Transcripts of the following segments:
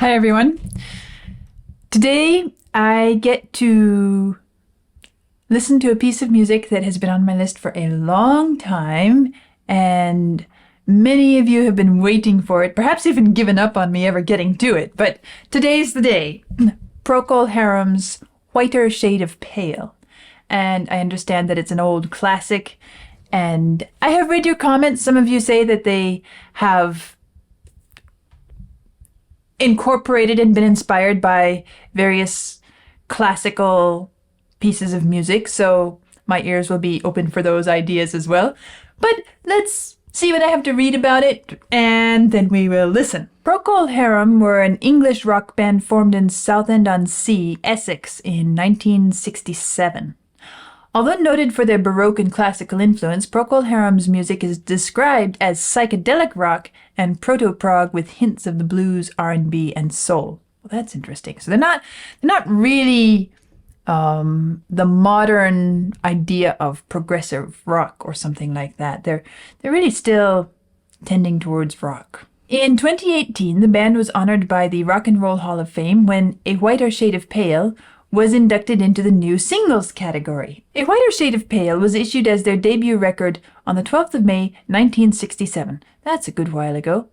Hi everyone. Today I get to listen to a piece of music that has been on my list for a long time, and many of you have been waiting for it, perhaps even given up on me ever getting to it, but today's the day. Procol Harum's Whiter Shade of Pale. And I understand that it's an old classic, and I have read your comments. Some of you say that they have incorporated and been inspired by various classical pieces of music, so my ears will be open for those ideas as well. But let's see what I have to read about it, and then we will listen. Procol Harum were an English rock band formed in Southend-on-Sea, Essex, in 1967. Although noted for their Baroque and classical influence, Procol Harum's music is described as psychedelic rock and proto-prog with hints of the blues, R&B, and soul. Well, that's interesting. So they're not really the modern idea of progressive rock or something like that. They're really still tending towards rock. In 2018, the band was honored by the Rock and Roll Hall of Fame when A Whiter Shade of Pale was inducted into the new singles category. A Whiter Shade of Pale was issued as their debut record on the 12th of May, 1967. That's a good while ago.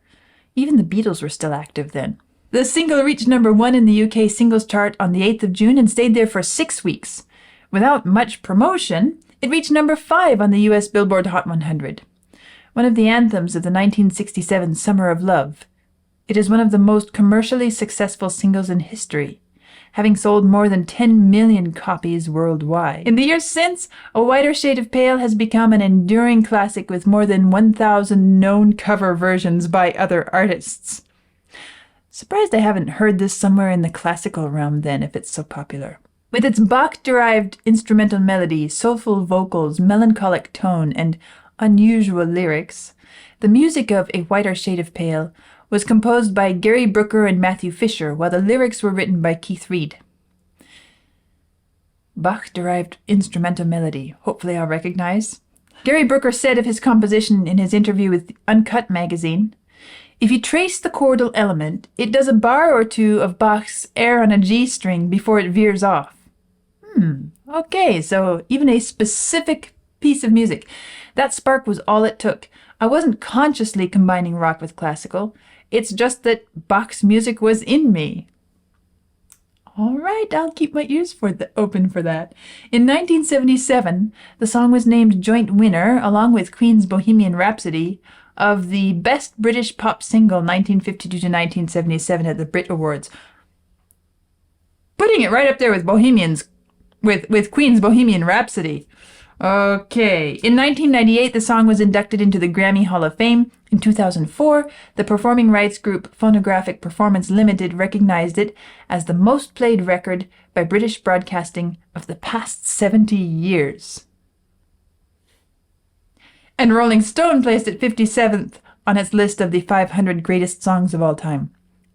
Even the Beatles were still active then. The single reached number 1 in the UK singles chart on the 8th of June and stayed there for 6 weeks. Without much promotion, it reached number 5 on the US Billboard Hot 100. One of the anthems of the 1967 Summer of Love. It is one of the most commercially successful singles in history, having sold more than 10 million copies worldwide. In the years since, A Whiter Shade of Pale has become an enduring classic with more than 1,000 known cover versions by other artists. Surprised I haven't heard this somewhere in the classical realm then, if it's so popular. With its Bach-derived instrumental melody, soulful vocals, melancholic tone, and unusual lyrics, the music of A Whiter Shade of Pale was composed by Gary Brooker and Matthew Fisher, while the lyrics were written by Keith Reid. Bach-derived instrumental melody. Hopefully I'll recognize. Gary Brooker said of his composition in his interview with Uncut magazine, "If you trace the chordal element, it does a bar or two of Bach's air on a G string before it veers off." Okay, so even a specific piece of music. That spark was all it took. I wasn't consciously combining rock with classical. It's just that Bach's music was in me. All right, I'll keep my ears open for that. In 1977, the song was named joint winner, along with Queen's Bohemian Rhapsody, of the Best British Pop Single 1952 to 1977 at the Brit Awards. Putting it right up there with with Queen's Bohemian Rhapsody. Okay. In 1998, the song was inducted into the Grammy Hall of Fame. In 2004, the performing rights group Phonographic Performance Limited recognized it as the most played record by British broadcasting of the past 70 years. And Rolling Stone placed it 57th on its list of the 500 greatest songs of all time.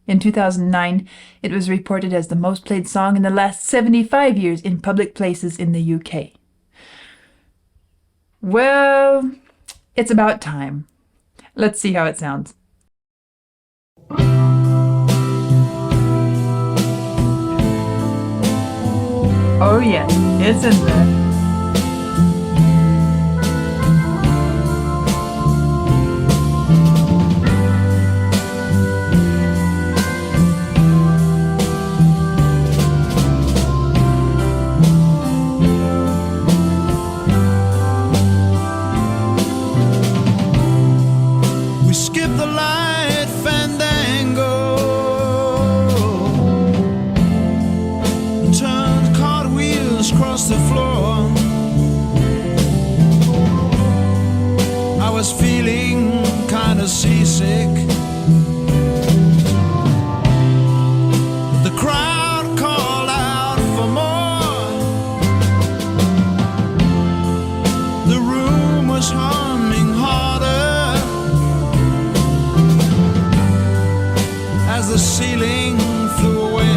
In 2009, it was reported as the most played song in the last 75 years in public places in the UK. Well, it's about time. Let's see how it sounds. Oh yes, it's in there. Across the floor, I was feeling kind of seasick. The crowd called out for more. The room was humming harder as the ceiling flew away.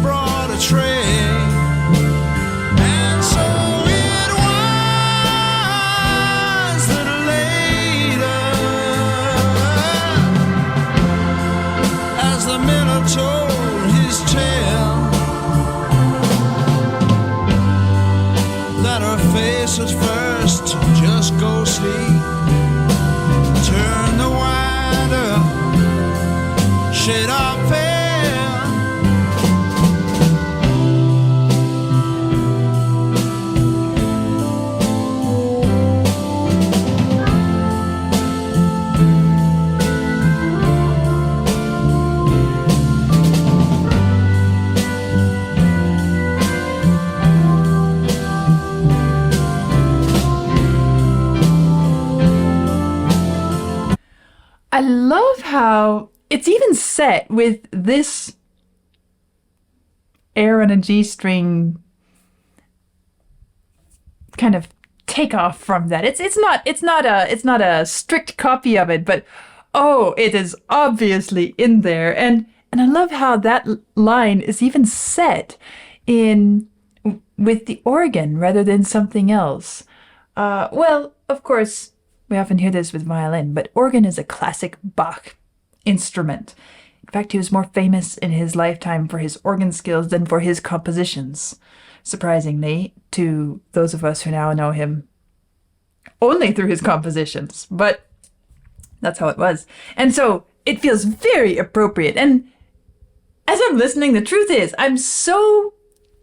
Brought a tray told his tale, that her face at first just go sleep, turn the wider shade of pale. I love how it's even set with this air on a G string kind of takeoff from that. It's not a strict copy of it, but oh, it is obviously in there. And I love how that line is even set in with the organ rather than something else. Well, of course, we often hear this with violin, but organ is a classic Bach instrument. In fact, he was more famous in his lifetime for his organ skills than for his compositions, surprisingly, to those of us who now know him only through his compositions. But that's how it was. And so it feels very appropriate. And as I'm listening, the truth is, I'm so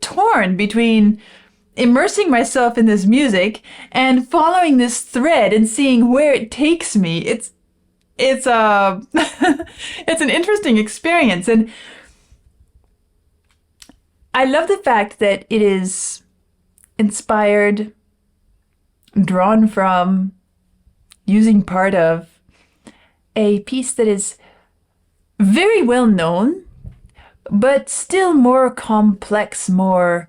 torn between immersing myself in this music and following this thread and seeing where it takes me. It's it's an interesting experience, and I love the fact that it is inspired, drawn from, using part of a piece that is very well known, but still more complex, more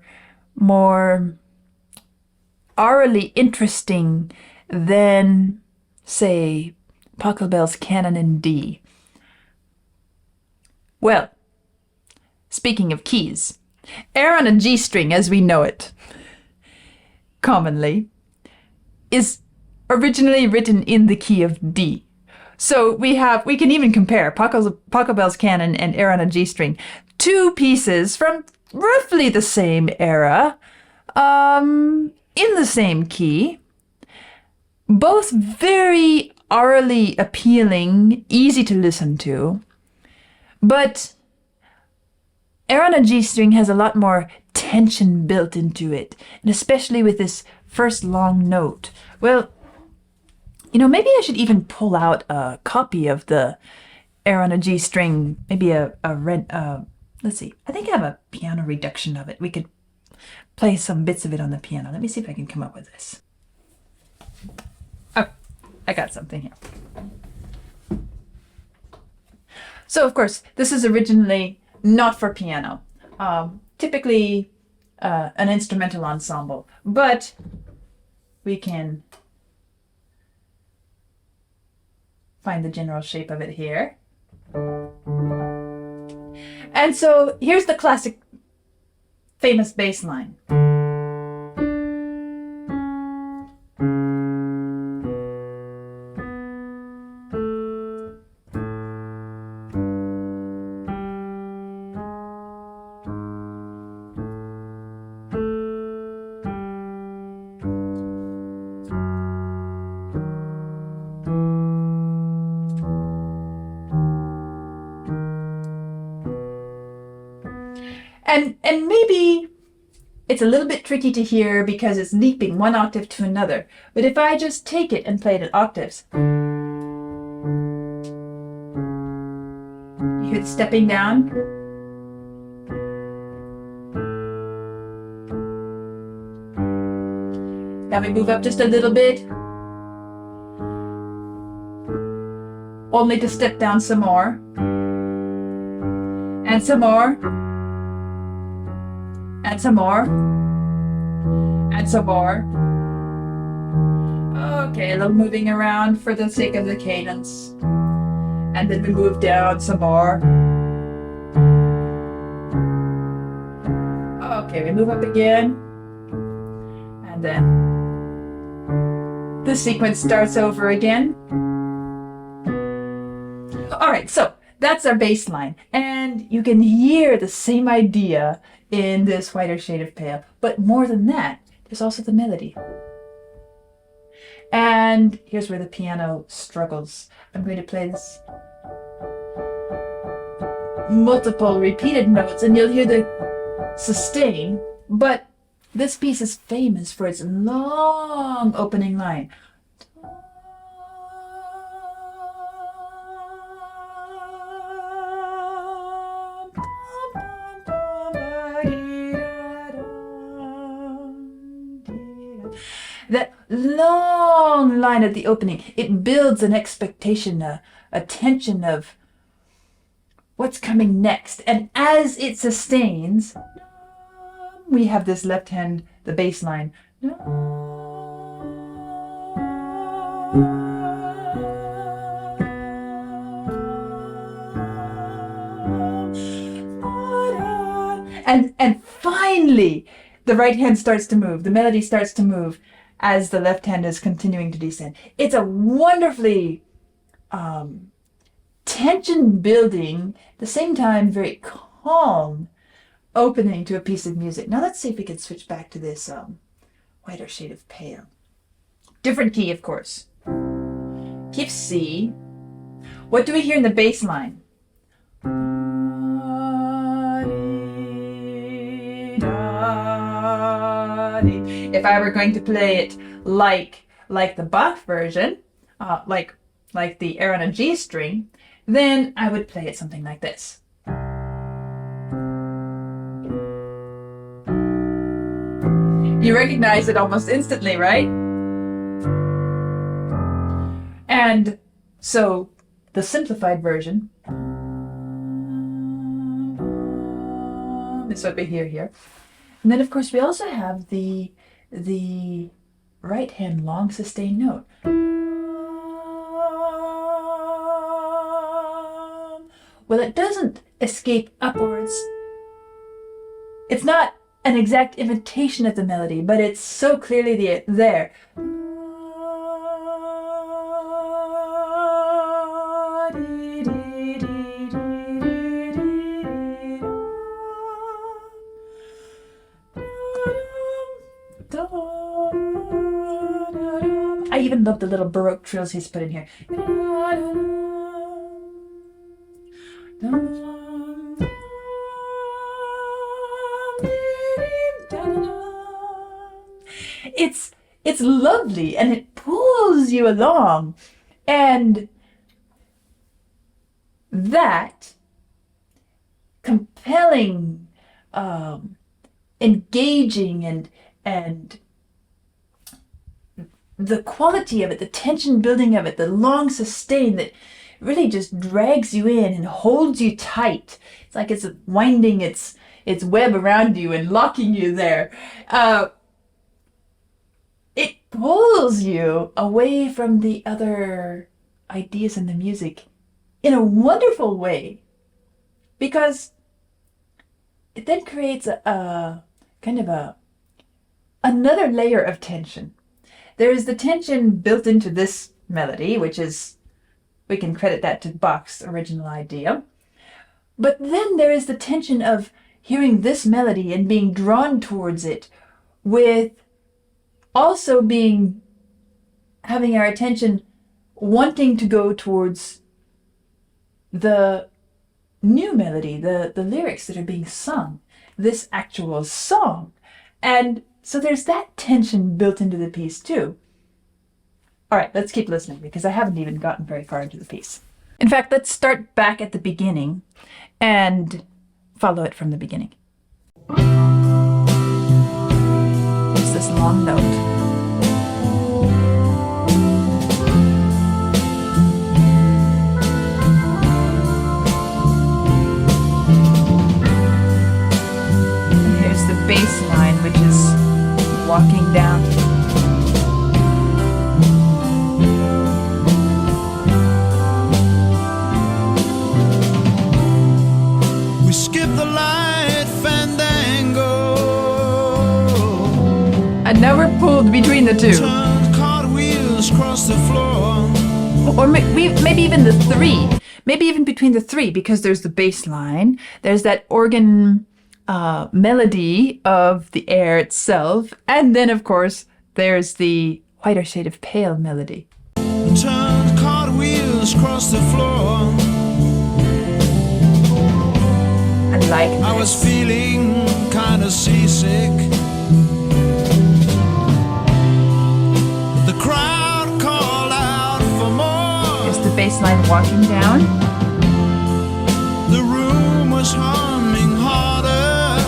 orally interesting than, say, Pachelbel's Canon in D. Well, speaking of keys, air on a G string as we know it commonly is originally written in the key of D. So we can even compare Pachelbel's Canon and air on a G string, two pieces from roughly the same era, in the same key, both very orally appealing, easy to listen to, but air on a G string has a lot more tension built into it, and especially with this first long note. Well, maybe I should even pull out a copy of the air on a G string, maybe let's see, I think I have a piano reduction of it. We could play some bits of it on the piano. Let me see if I can come up with this. Oh, I got something here. So, of course, this is originally not for piano. Typically an instrumental ensemble, but we can find the general shape of it here. And so here's the classic famous bass line. And maybe it's a little bit tricky to hear because it's leaping one octave to another. But if I just take it and play it at octaves, you hear it stepping down. Now we move up just a little bit, only to step down some more, and some more. And some more. And some more. Okay, a little moving around for the sake of the cadence. And then we move down some more. Okay, we move up again. And then the sequence starts over again. Alright, so That's our bass line. And you can hear the same idea in this Whiter Shade of Pale. But more than that, there's also the melody. And here's where the piano struggles. I'm going to play this multiple repeated notes, and you'll hear the sustain, but this piece is famous for its long opening line. That long line at the opening, it builds an expectation, a tension of what's coming next. And as it sustains, we have this left hand, the bass line. And finally, the right hand starts to move. The melody starts to move as the left hand is continuing to descend. It's a wonderfully tension building, at the same time very calm opening to a piece of music. Now let's see if we can switch back to this Whiter Shade of Pale. Different key, of course. Key of C. What do we hear in the bass line? If I were going to play it like the Bach version, like the air on a G string, then I would play it something like this. You recognize it almost instantly, right? And so the simplified version is what we hear here. And then, of course, we also have the right hand long sustained note. Well, it doesn't escape upwards. It's not an exact imitation of the melody, but it's so clearly there. I even love the little Baroque trills he's put in here. It's lovely, and it pulls you along, and that compelling, engaging, and the quality of it, the tension building of it, the long sustain that really just drags you in and holds you tight. It's like it's winding its web around you and locking you there. It pulls you away from the other ideas in the music in a wonderful way, because it then creates a kind of another layer of tension. There is the tension built into this melody, which is, we can credit that to Bach's original idea. But then there is the tension of hearing this melody and being drawn towards it, with also having our attention wanting to go towards the new melody, the lyrics that are being sung, this actual song. And so there's that tension built into the piece too. All right, let's keep listening, because I haven't even gotten very far into the piece. In fact, let's start back at the beginning and follow it from the beginning. It's this long note. And here's the bass line, which is walking down. We skip the light fandango. And now we're pulled between the two. Turned cartwheels across the floor. Or maybe even the three. maybe even between the three, because there's the bass line, there's that organ melody of the air itself, and then, of course, there's the whiter shade of pale melody. Turned cartwheels across the floor. I like this. I was feeling kind of seasick. The crowd called out for more. There's the bass line walking down. The room was humming harder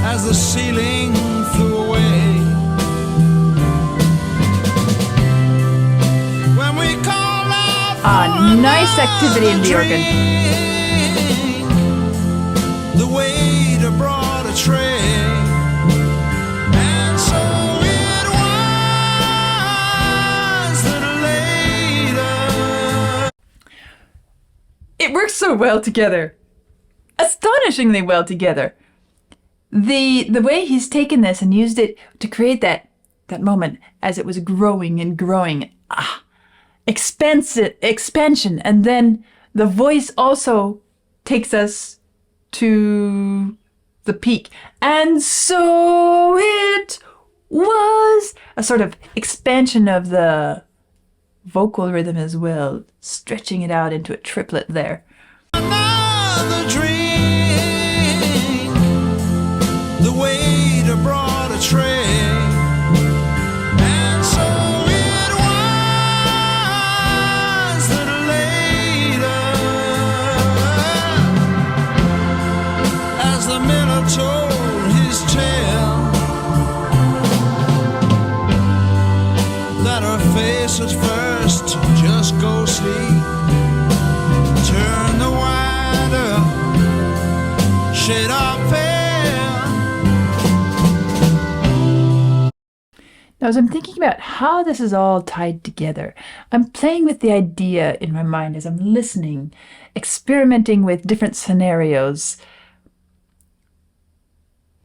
as the ceiling flew away. When we called out for Nice activity in the organ. the waiter brought a tray. And so it was that later. It works so well together. Astonishingly well together. The way he's taken this and used it to create that moment as it was growing and growing. Expansion. And then the voice also takes us to the peak. And so it was a sort of expansion of the vocal rhythm as well, stretching it out into a triplet there. Another drink. The waiter brought a tray. And so it was that later, as the miller told his tale, that her face at first just ghostly turned the wider shade of pale. Now, as I'm thinking about how this is all tied together, I'm playing with the idea in my mind as I'm listening, experimenting with different scenarios.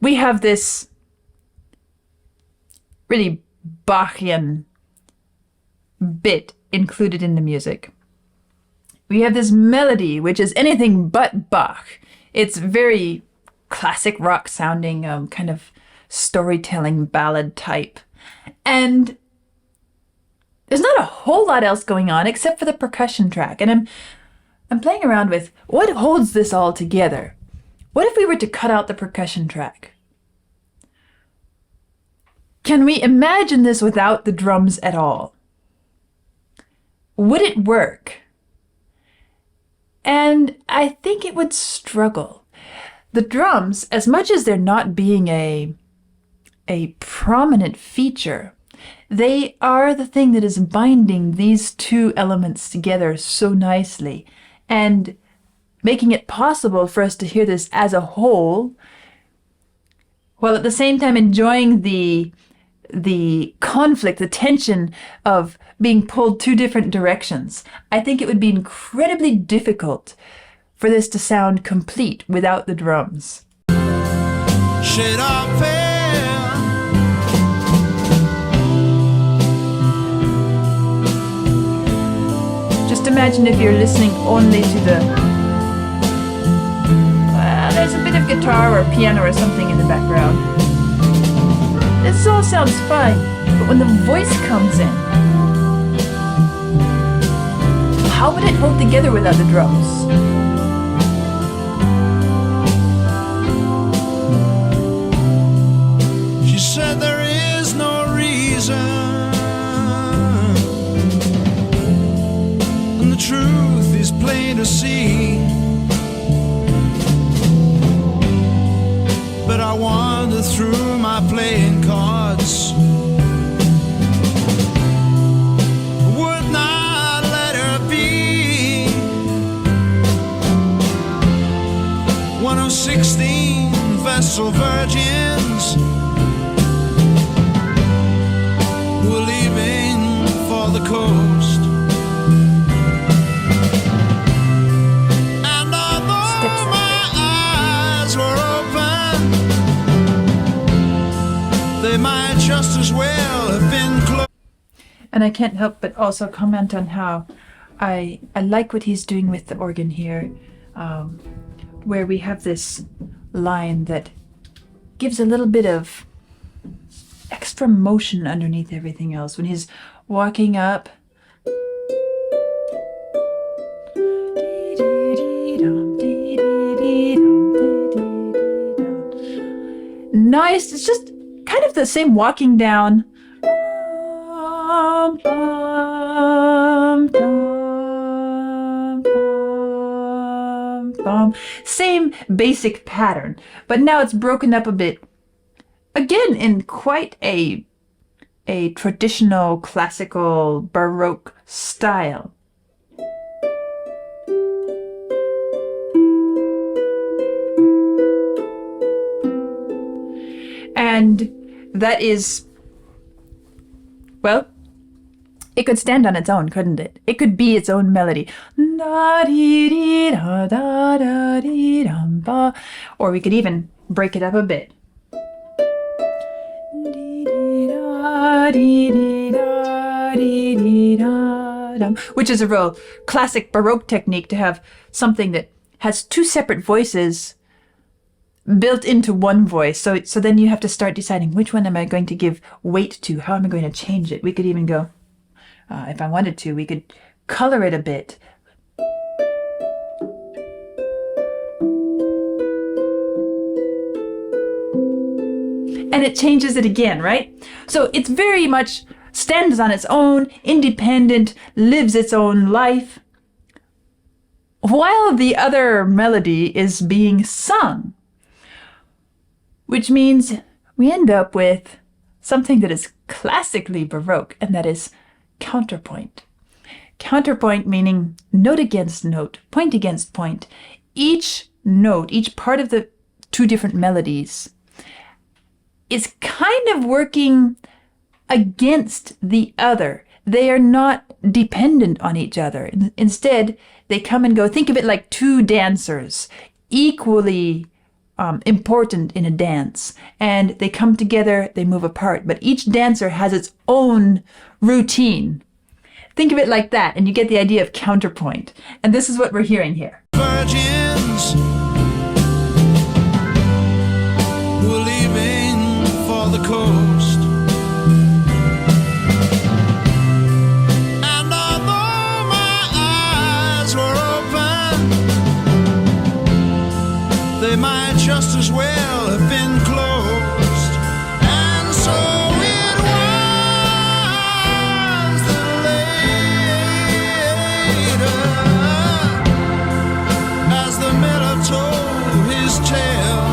We have this really Bachian bit included in the music. We have this melody, which is anything but Bach. It's very classic rock sounding, kind of storytelling ballad type. And there's not a whole lot else going on except for the percussion track. And I'm playing around with what holds this all together. What if we were to cut out the percussion track? Can we imagine this without the drums at all? Would it work? And I think it would struggle. The drums, as much as they're not being a prominent feature, they are the thing that is binding these two elements together so nicely and making it possible for us to hear this as a whole, while at the same time enjoying the conflict, the tension of being pulled two different directions. I think it would be incredibly difficult for this to sound complete without the drums. Shade of pale. Just imagine if you're listening only to the... there's a bit of guitar or piano or something in the background. This all sounds fine, but when the voice comes in, how would it hold together without the drums? She said there is no reason, and the truth is plain to see. But I wander through my playing cards, would not let her be one of 16 Vestal virgins who were leaving for the coast. And although my eyes were open, they might just as well have been closed. And I can't help but also comment on how I like what he's doing with the organ here, where we have this line that gives a little bit of extra motion underneath everything else. When he's walking up, nice. It's just kind of the same walking down. Same basic pattern, but now it's broken up a bit. Again, in quite a traditional classical Baroque style. And that is, well, it could stand on its own, couldn't it? It could be its own melody. Or we could even break it up a bit. Which is a real classic Baroque technique, to have something that has two separate voices built into one voice. So then you have to start deciding, which one am I going to give weight to? How am I going to change it? We could even go, if I wanted to, we could color it a bit. And it changes it again, right? So it's very much stands on its own, independent, lives its own life, while the other melody is being sung. Which means we end up with something that is classically Baroque, and that is counterpoint. Counterpoint meaning note against note, point against point. Each note, each part of the two different melodies is kind of working against the other. They are not dependent on each other. Instead, they come and go. Think of it like two dancers, equally important in a dance, and they come together, they move apart, but each dancer has its own routine. Think of it like that, and you get the idea of counterpoint. And this is what we're hearing here. Virgins were leaving for the coast, and although my eyes were open, they might just as well have been closed. And so it was that later, as the miller told his tale,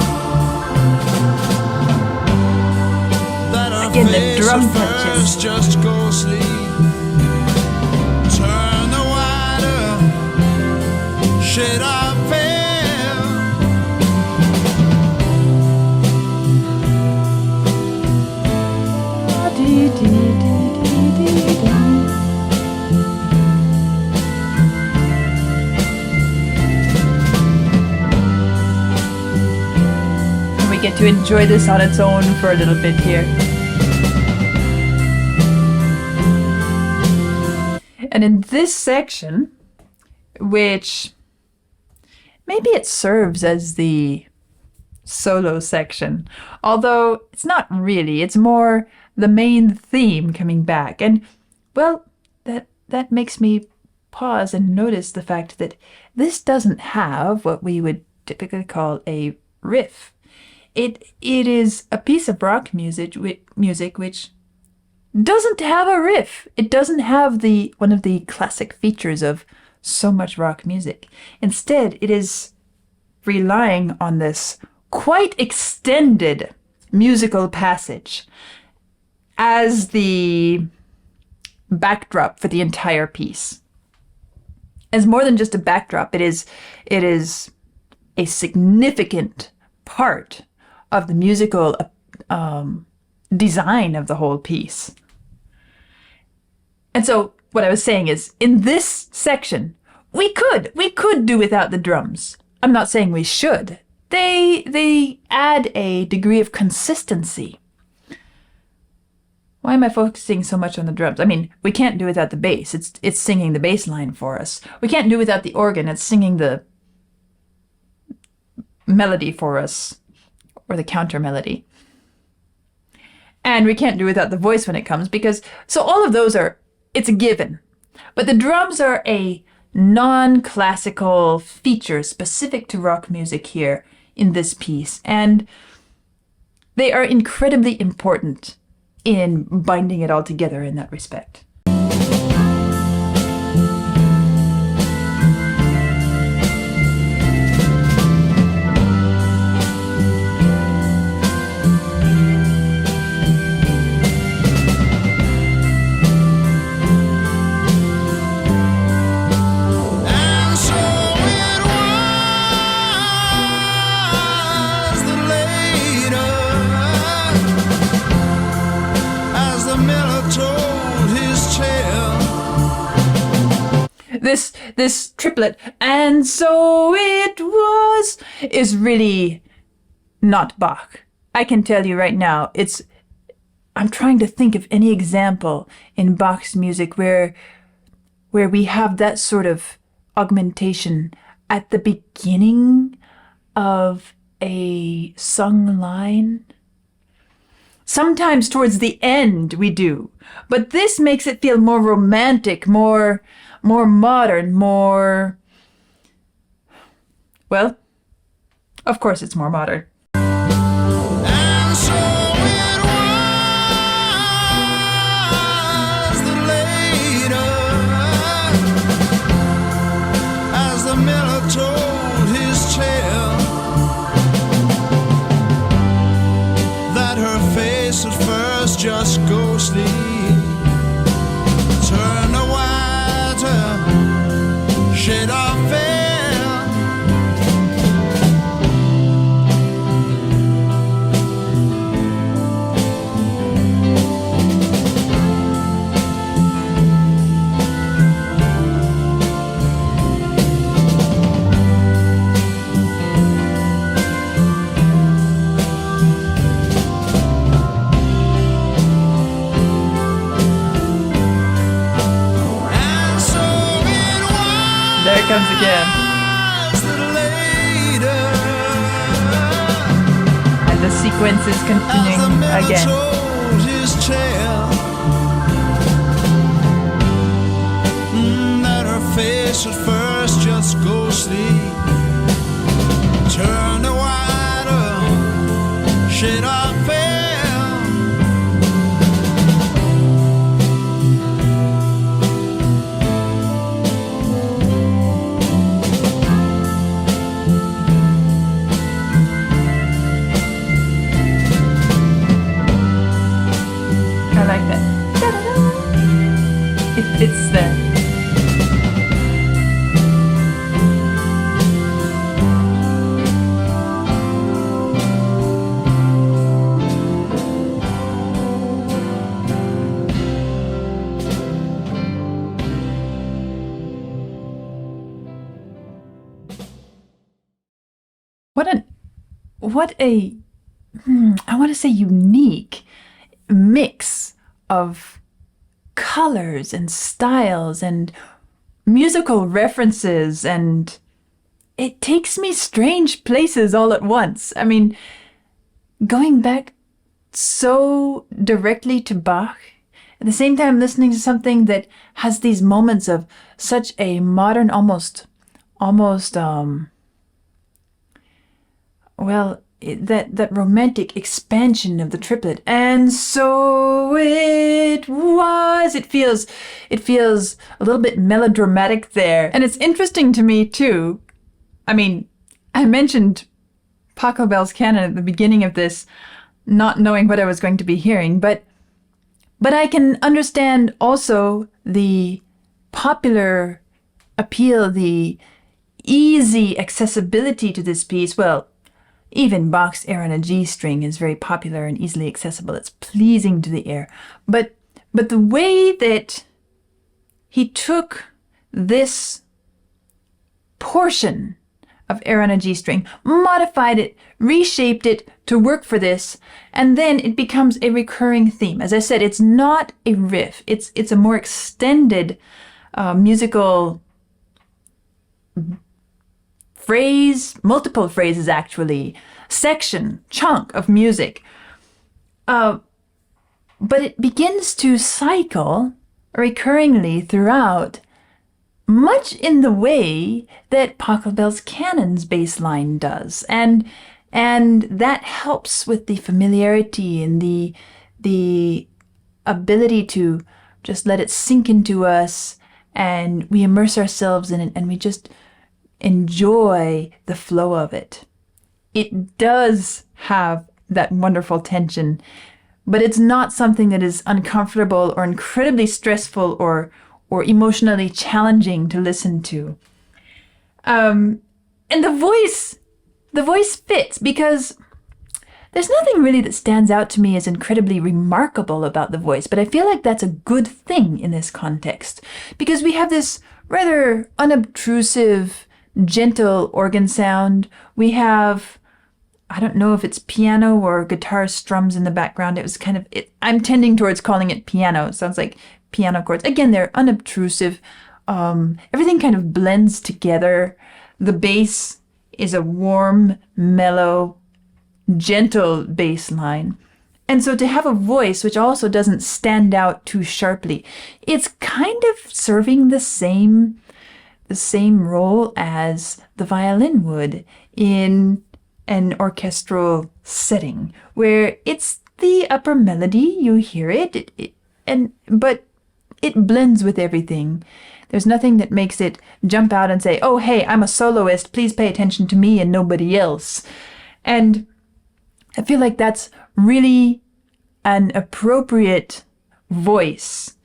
that our Again, the face drum at touches. first just go sleep, turn the wider shade of pale. And we get to enjoy this on its own for a little bit here. And in this section, which maybe it serves as the solo section, although it's not really, it's more the main theme coming back. And well, that makes me pause and notice the fact that this doesn't have what we would typically call a riff. It is a piece of rock music which doesn't have a riff. It doesn't have one of the classic features of so much rock music. Instead, it is relying on this quite extended musical passage as the backdrop for the entire piece. As more than just a backdrop, it is a significant part of the musical design of the whole piece. And so what I was saying is, in this section, we could do without the drums. I'm not saying we should. They add a degree of consistency. Why am I focusing so much on the drums? I mean, we can't do without the bass. It's singing the bass line for us. We can't do without the organ. It's singing the melody for us, or the counter melody. And we can't do without the voice when it comes, because so all of those it's a given. But the drums are a non-classical feature specific to rock music here in this piece, and they are incredibly important in binding it all together in that respect. This triplet, and so it was, is really not Bach. I can tell you right now, I'm trying to think of any example in Bach's music where we have that sort of augmentation at the beginning of a sung line. Sometimes towards the end we do, but this makes it feel more romantic, more modern, more... Well, of course it's more modern. And so it was that later, as the miller told his tale, that her face at first just ghostly turned a whiter shade of pale. There it comes again. And the sequence is continuing again. That her face at first just ghostly turned a whiter shade of pale. I like that. It fits the... What a I want to say unique mix of colors and styles and musical references, and it takes me strange places all at once. I mean, going back so directly to Bach, at the same time listening to something that has these moments of such a modern, almost that romantic expansion of the triplet. And so it was. It feels a little bit melodramatic there. And it's interesting to me too. I mean, I mentioned Pachelbel's canon at the beginning of this, not knowing what I was going to be hearing, but I can understand also the popular appeal, the easy accessibility to this piece. Well, even Bach's air on a G string is very popular and easily accessible. It's pleasing to the ear. But the way that he took this portion of air on a G string, modified it, reshaped it to work for this, and then it becomes a recurring theme. As I said, it's not a riff. It's a more extended musical phrase, multiple phrases actually, section, chunk of music. But it begins to cycle recurringly throughout, much in the way that Pachelbel's Canon's bass line does. And that helps with the familiarity and the ability to just let it sink into us, and we immerse ourselves in it, and we just enjoy the flow of it. It does have that wonderful tension, but it's not something that is uncomfortable or incredibly stressful or emotionally challenging to listen to. And the voice fits, because there's nothing really that stands out to me as incredibly remarkable about the voice, but I feel like that's a good thing in this context, because we have this rather unobtrusive, gentle organ sound. We have, I don't know if it's piano or guitar strums in the background. It was kind of, I'm tending towards calling it piano. It sounds like piano chords. Again, they're unobtrusive. Everything kind of blends together. The bass is a warm, mellow, gentle bass line. And so to have a voice which also doesn't stand out too sharply, it's kind of serving the same role as the violin would in an orchestral setting, where it's the upper melody, you hear it, but it blends with everything. There's nothing that makes it jump out and say, oh, hey, I'm a soloist, please pay attention to me and nobody else. And I feel like that's really an appropriate voice.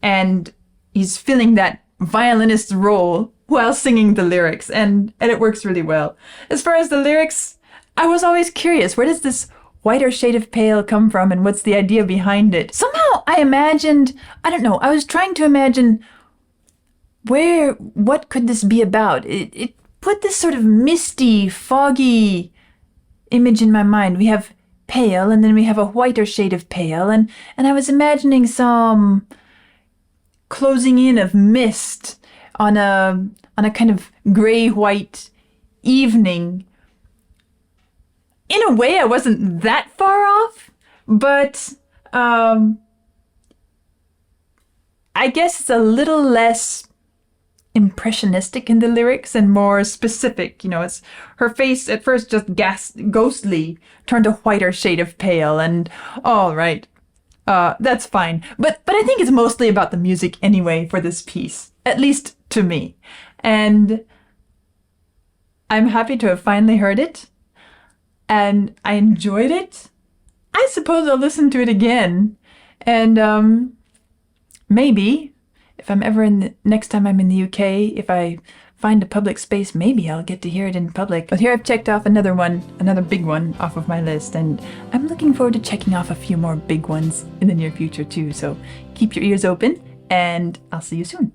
And he's filling that violinist role while singing the lyrics, and it works really well. As far as the lyrics, I was always curious, where does this whiter shade of pale come from, and what's the idea behind it? Somehow I imagined, I don't know, I was trying to imagine what could this be about? It put this sort of misty, foggy image in my mind. We have pale, and then we have a whiter shade of pale, and I was imagining some closing in of mist on a kind of gray-white evening. In a way, I wasn't that far off, but I guess it's a little less impressionistic in the lyrics and more specific. You know, it's her face at first just ghostly, turned a whiter shade of pale, and all right, that's fine. But I think it's mostly about the music anyway for this piece, at least to me. And I'm happy to have finally heard it, and I enjoyed it. I suppose I'll listen to it again, and maybe if I'm ever next time I'm in the UK, if I find a public space, maybe I'll get to hear it in public. But here I've checked off another big one off of my list, and I'm looking forward to checking off a few more big ones in the near future too. So keep your ears open, and I'll see you soon.